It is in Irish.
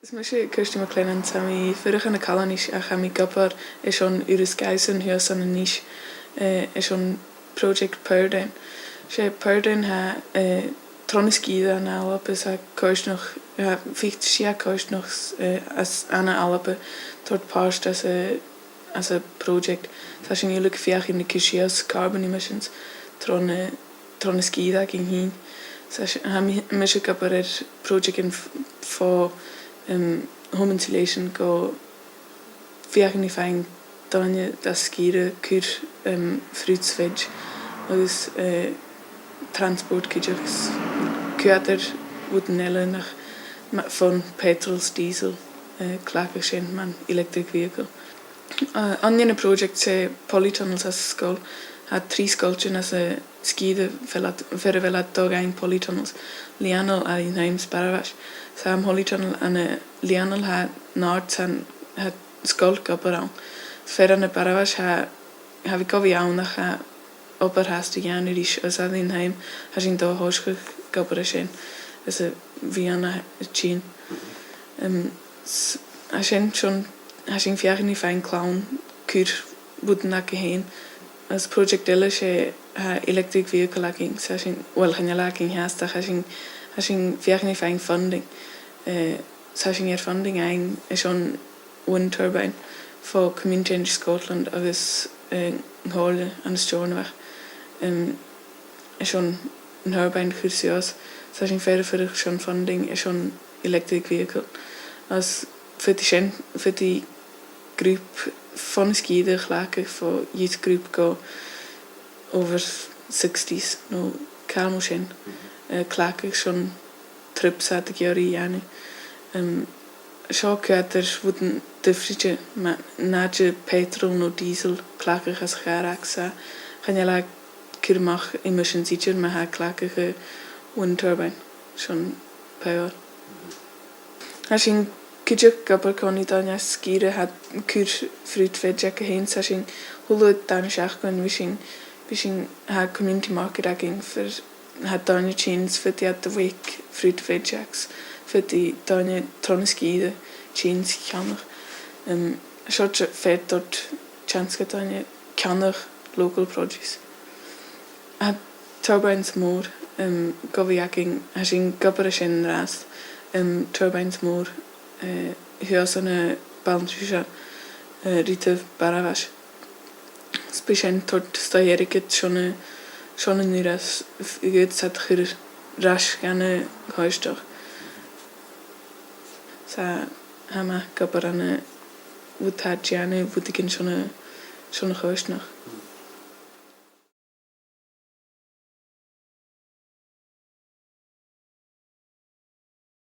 Dus misschien kun je me kleinen sami vorig in de kalanisch a chami gopar is on urus geisen hier san een niche is on project Purden. She Purden ha troniskida na Alpen sa kost nog ja ficht sia kost nog as ana Alpen tot past as a project. Sa sin jullie fiach in de kishias carbon emissions troniskida ging hin. Sa ha misje gopar project in for home insulation go fiachni fein danje das skire kur fruitsveg agus transport kidjaks kuater woednelle nach van petrols diesel klaker sin man electric vehicle onion project se polytunnels as school had 3 sculpture as a skide verre velat dogain polytunnels lianal a inheims baravash Sam polytunnel en lianal ha naart san het skulk aparan verder baravash ha vi govi aunach ha opperhaste januarisch as al inheim ha sin do hoske gabrashin as a viana chin ha sin fiachni fein clown kur budna geheen as project she ha electric vehicle laking sa sin wel ganya laking hasta ha sin fiachni fein funding sa sin funding ein is on wind turbine for Community Energy Scotland agus hole an Stornweg is on een turbine cursus sa sin verder schon funding is on electric vehicle as voor die groep van skide gelijk voor youth group go over 60s no kalmoshin klaak schon trips at gyori yani shokater wooden differentje maar naje petrol no diesel klaak as garaksa gaan je like kirmach emission teacher maar ha klaak wind turbine schon power Hashin Kijuk gabber koni danja skire had kur fruitveg heen sa sin holo dan shachkan wishing ha community market aging for had danja chains for the at the week fruitveg for the danja troniskide chains kanner short fet dort chanska danja kanner local produce had turbines more govi aging hashin gabber sin ras turbines more Hyos an balmtrisha rite baravash special tot staeriket schon niras geht sat khir rash gerne koistor sa hama kaparane uthat jane butikin schon koistor